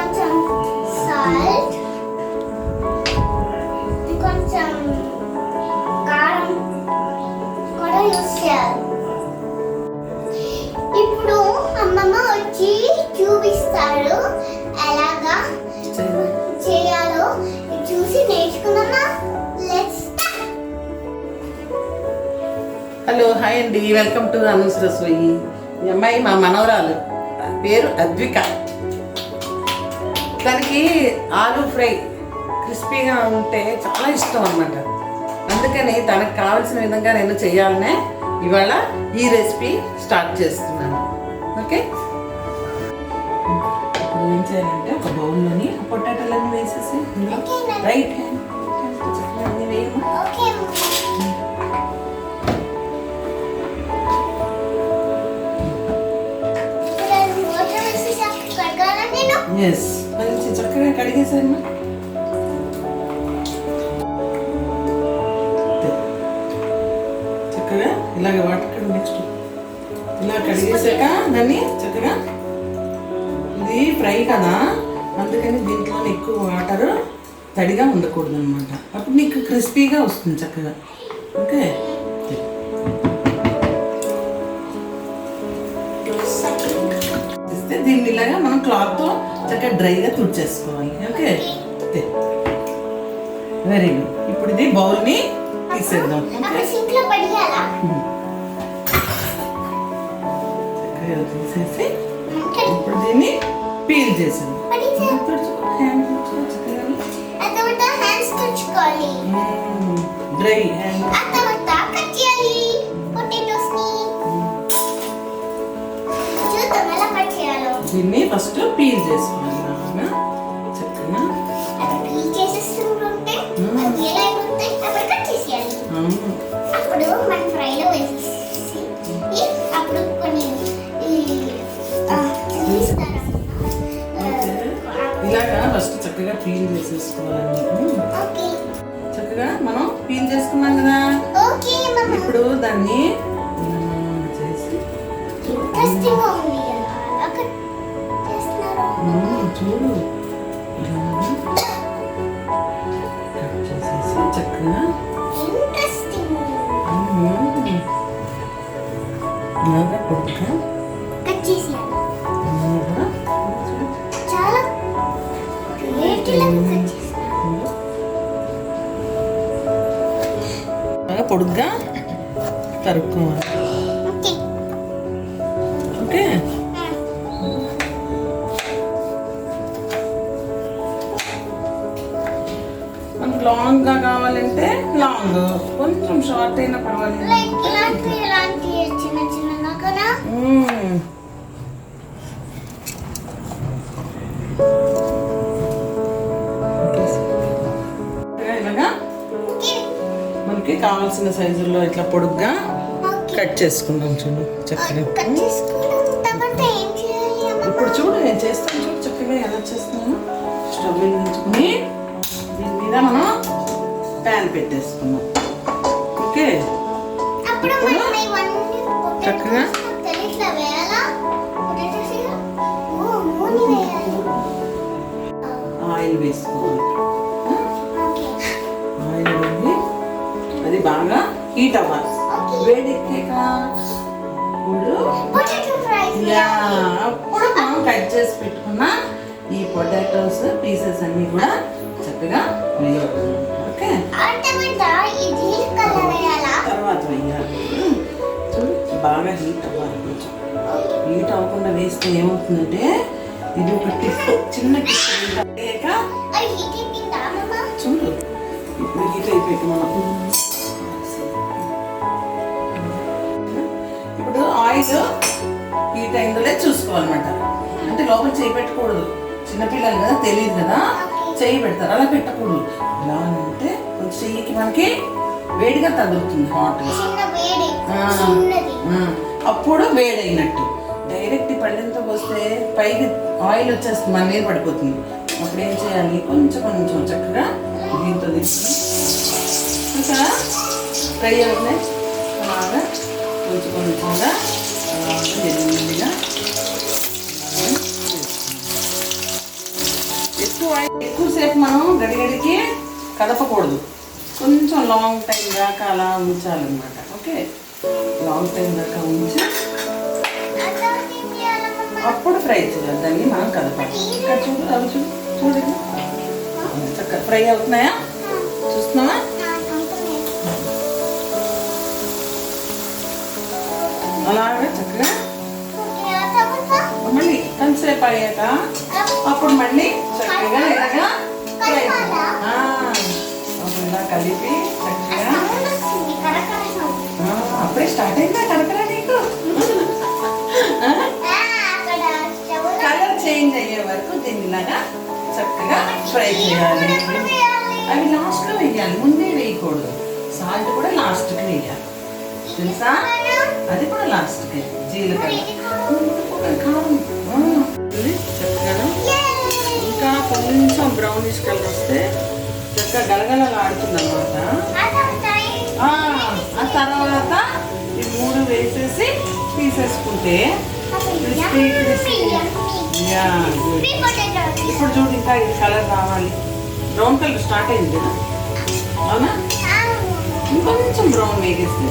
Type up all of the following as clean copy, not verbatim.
కొంచెం సాల్ట్, కొంచెం కారం కూడా యూస్ చేయాలి. ఇప్పుడు అమ్మమ్మ వచ్చి చూపిస్తారు ఎలాగా చేయాలో, చూసి నేర్చుకుందామా. Let's start. హలో, హాయ్ అండి, వెల్కమ్ టు అనూస్ రసోయి. ఈ అమ్మాయి మా మనవరాలు, పేరు అద్విక. తనకి ఆలూ ఫ్రై క్రిస్పీగా ఉంటే చాలా ఇష్టం అన్నమాట. అందుకని తనకు కావాల్సిన విధంగా నేను చేయాలనే ఇవాళ ఈ రెసిపీ స్టార్ట్ చేస్తున్నాను. ఓకే, ఇప్పుడు ఏం చేయాలంటే ఒక బౌల్లోని పొటాటోలన్నీ వేసేసి రైట్ హ్యాండ్ అన్నీ వేయము. ఎస్, మంచి చక్కగా కడిగేసాను. చక్కగా ఇలాగ వాటర్ కడుగు. నెక్స్ట్ ఇలా కడిగేసాక దాన్ని చక్కగా, ఇది ఫ్రై కదా, అందుకని దీంట్లో ఎక్కువ వాటర్ తడిగా ఉండకూడదు అనమాట. అప్పుడు నీకు క్రిస్పీగా వస్తుంది చక్కగా. ఓకే, దీన్ని ఇలాగా మనం క్లాత్తో చక్కగా డ్రైగా తుడిచేసుకోవాలి. Okay, very good. ఇప్పుడు ఇది బౌల్ని తీసేద్దాం. చక్కగా తీసేసి ఇప్పుడు దీన్ని పీల్ చేసాం. డ్రై హ్యాండ్ దీన్ని ఫస్ట్ పీల్ చేసుకోవాలి. చక్కగా ఇలాగా ఫస్ట్ చక్కగా పీల్ చేసేసుకోవాలండి. చక్కగా మనం పీల్ చేసుకున్నాం కదా, ఇప్పుడు దాన్ని చేసి చూడు కట్ చేసేసి చక్కగా బాగా పొడుగ్గా కట్ చేసేయాలి. బాగా పొడుగ్గా తరుక్కోవాలి. ఓకే, మనకు లాంగ్గా కావాలంటే లాంగ్, కొంచెం షార్ట్ అయినా పర్వాలేదు. ఇలాగా మనకి కావాల్సిన సైజుల్లో ఇట్లా పొడుగ్గా కట్ చేసుకుందాం. చూడు చక్కగా. ఇప్పుడు చూడు నేను చేస్తాను, చూడు చక్కగా ఎలా చేస్తున్నాను. స్టవ్ వెలిగించుకుని దీని మీద మనం ప్యాన్ పెట్టేసుకున్నాం. ఓకే, చక్కగా ఆయిల్ వేసుకోవాలి. ఆయిల్ వేసి అది బాగా హీట్ అవ్వాలి. వేడెక్కాక అప్పుడు మనం కట్ చేసి పెట్టుకున్న ఈ పొటాటోస్ పీసెస్ అన్ని కూడా చక్కగా వేయాలి. ఓకే, తర్వాత వేయాలి. చూడు బాగా హీట్ అవ్వాలి. కొంచెం హీట్ అవ్వకుండా వేస్తే ఏమవుతుందంటే ఇది ఒక టిప్, చిన్న టిప్. చూడు ఇప్పుడు హీట్ అయిపోయాక మనం ఇప్పుడు ఆయిల్ హీట్ అయిందో లేదు చూసుకోవాలన్నమాట. అంటే లోపల చేయి పెట్టకూడదు, చిన్నపిల్లలు కదా, తెలియదు కదా, చెయ్యి పెడతారు. అలా పెట్టకూడదు. ఎలా అంటే కొంచెం చెయ్యికి మనకి వేడిగా తగులుతుంది, హాట్గా. అప్పుడు వేడైనట్టు. డైరెక్ట్ పళ్ళెంతో పోస్తే పైకి ఆయిల్ వచ్చేస్తుంది, మన మీద పడిపోతుంది. అప్పుడు ఏం చేయాలి, కొంచెం కొంచెం చక్కగా దీంతో తీసుకుని ఇంకా ఫ్రై అవుతున్నాయి. అలాగా కొంచెం కొంచెంగా మెల్లిగా ఎక్కువసేపు మనం గడిగడికి కదపకూడదు, కొంచెం లాంగ్ టైం దాకా అలా ఉంచాలన్నమాట. ఓకే, లాంగ్ టైం దాకా ఉంచి అప్పుడు ఫ్రై చేయాలి. దాన్ని మనం కదపాలి. ఇక్కడ చూడు, అవి చూడు, చూడు చక్కగా ఫ్రై అవుతున్నాయా, చూస్తున్నావా? అలాగే చక్కగా మళ్ళీ కొంతసేపు అయ్యాక అప్పుడు మళ్ళీ చక్కగా ఇలాగా ఫ్రై అప్పుడు ఇలా కలిపి చక్కగా అప్పుడే స్టార్ట్ అయిందా కరకరా నీకు? కలర్ చేంజ్ అయ్యే వరకు దీన్ని ఇలాగా చక్కగా ఫ్రై చేయాలి. అవి లాస్ట్లో వేయాలి, ముందే వేయకూడదు. సాల్ట్ కూడా లాస్ట్కి వేయాలి, తెలుసా? అది కూడా లాస్ట్కి. జీలకర్ర కారం చక్కగా ఇంకా కొంచెం బ్రౌనిష్ కలర్ వస్తే చక్కగా గలగలలాడుతుంది అన్నమాట. ఆ తర్వాత ఈ 3 వేసేసి తీసేసుకుంటే క్రిస్పీ క్రిస్పీ. ఇప్పుడు చూడు, ఇంకా ఇది కలర్ రావాలి. బ్రౌన్ కలర్ స్టార్ట్ అయింది కదా, అవునా? ఇంకొంచెం బ్రౌన్ వేగేస్తే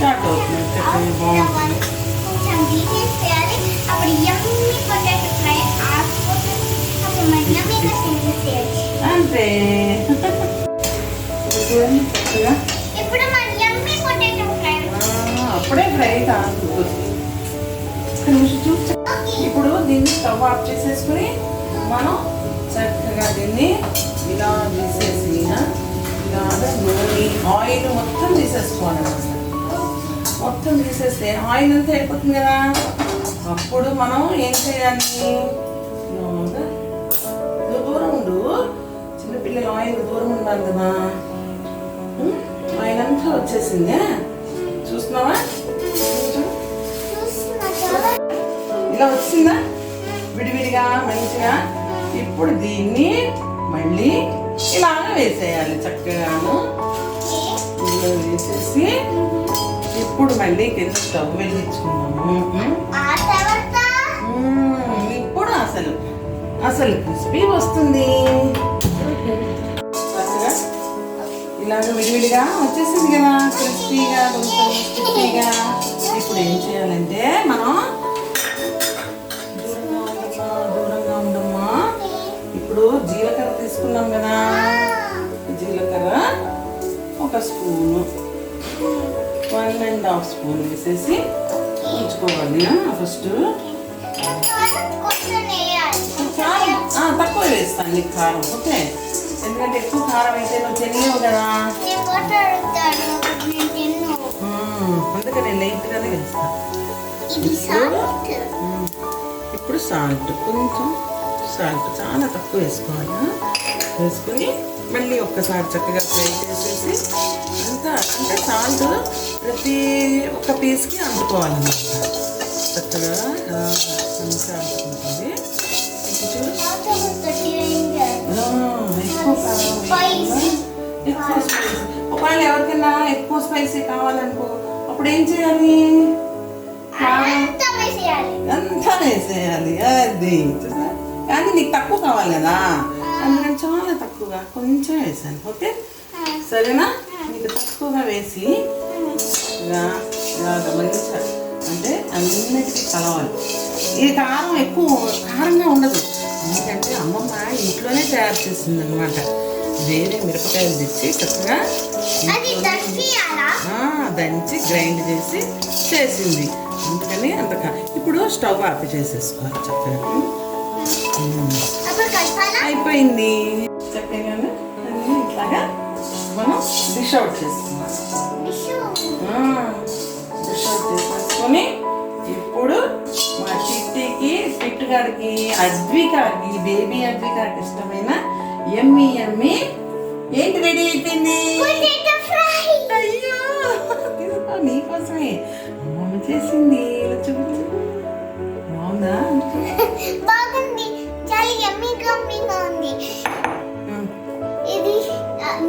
స్టార్ట్ అవుతుంది. చక్కగా బాగుంటుంది. అంతే. అప్పుడే ఫ్రై కాదు. ఇప్పుడు దీన్ని స్టవ్ ఆఫ్ చేసేసుకుని మనం చక్కగా దీన్ని ఇలా తీసేసి ఇలాగా నూనె ఆయిల్ మొత్తం తీసేసుకోవాలన్నమాట. మొత్తం తీసేస్తే ఆయిల్ అంతా అయిపోతుంది కదా. అప్పుడు మనం ఏం చేయాలి, దూరం ఉండు, చిన్నపిల్లలు ఆయిల్ దూరం ఉండాలి కదా. ఆయిల్ అంతా వచ్చేసింది, చూస్తున్నావా? ఇలా వచ్చిందా విడివిడిగా మంచిగా. ఇప్పుడు దీన్ని మళ్ళీ ఇలాగా వేసేయాలి చక్కగాను. ఇలా వేసేసి ఇప్పుడు మళ్ళీ కింద స్టవ్ వెలిగించుకున్నాము. ఇప్పుడు అసలు క్రిస్పీ వస్తుంది. చక్కగా ఇలాగ విడివిడిగా వచ్చేసింది కదా, క్రిస్పీగా, కొంచెం క్రిస్పీగా. ఇప్పుడు ఏం చేయాలంటే మనం దూరంగా ఉండమ్మా. ఇప్పుడు జీలకర్ర తీసుకున్నాం కదా, జీలకర్ర 1 స్పూను, 1½ స్పూన్ వేసేసి ఉంచుకోవాలి. ఫస్ట్ తక్కువ వేస్తాను నీకు కారం, ఓకే? ఎందుకంటే ఎక్కువ కారం అయితే నువ్వు తినలేవు కదా, అందుకని లైట్గానే వేస్తాను. ఇప్పుడు సాల్ట్, కొంచెం సాల్ట్ చాలా తక్కువ వేసుకోవాలి. వేసుకొని మళ్ళీ ఒక్కసారి చక్కగా ఫ్రై చేసేసి అంతా, అంటే సాల్ట్ ప్రతి ఒక్క పీస్కి అందుకోవాలన్నమాట. చక్కగా అంతా అందుకుంటుంది. ఎక్కువ స్పైసీ, ఒకవేళ ఎవరికైనా ఎక్కువ స్పైసీ కావాలనుకో అప్పుడు ఏం చేయాలి, అంతా వేసేయాలి. అది కానీ నీకు తక్కువ కావాలి కదా, అందుకని చాలా తక్కువగా కొంచెం వేసాను. ఓకే, సరేనా? నీకు తక్కువగా వేసి ఇలాగ మంచిగా, అంటే అన్నిటికీ కలవాలి. ఇది కారం ఎక్కువ కారంగా ఉండదు, ఎందుకంటే అమ్మమ్మ ఇంట్లోనే తయారు చేసింది అనమాట. వేరే మిరపకాయలు తెచ్చి చక్కగా దంచి గ్రైండ్ చేసి చేసింది, అందుకని అంత. ఇప్పుడు స్టవ్ ఆఫ్ చేసేసుకోవాలి చక్కగా. అయిపోయింది చక్కగా. ఇట్లాగా మనం డిష్ అవుట్ చేసుకున్నాం. డిష్ అవుట్ చేసేసుకొని ఇప్పుడు మా చిట్టికి, పిట్టుగాడికి, అద్వికాకి, బేబీ అద్వికాకి ఇష్టమైన యమ్మీ యమ్మీ ఏంటి రెడీ అయిపోయింది. అయ్యో నీకోసమే అమ్మమ్మ చేసింది. చూపించు, బాగుందా? బాగుంది, చాలా యమ్మీ గమ్మీగా ఉంది. ఇది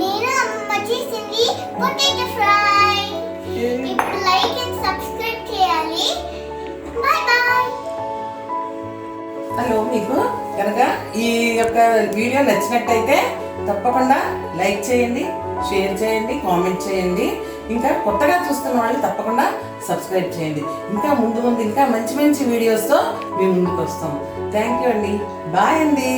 నేను అమ్మ చేసింది పొటాటో ఫ్రై. ఇప్పుడు లైక్ అండ్ సబ్స్క్రైబ్ చేయాలి. Bye bye. ఈ యొక్క వీడియో నచ్చినట్టయితే తప్పకుండా లైక్ చేయండి, షేర్ చేయండి, కామెంట్ చేయండి. ఇంకా కొత్తగా చూస్తున్న వాళ్ళు తప్పకుండా సబ్స్క్రైబ్ చేయండి. ఇంకా ముందు ఇంకా మంచి మంచి వీడియోస్తో మేము ముందుకు వస్తాం. థ్యాంక్ యూ అండి. బాయ్ అండి.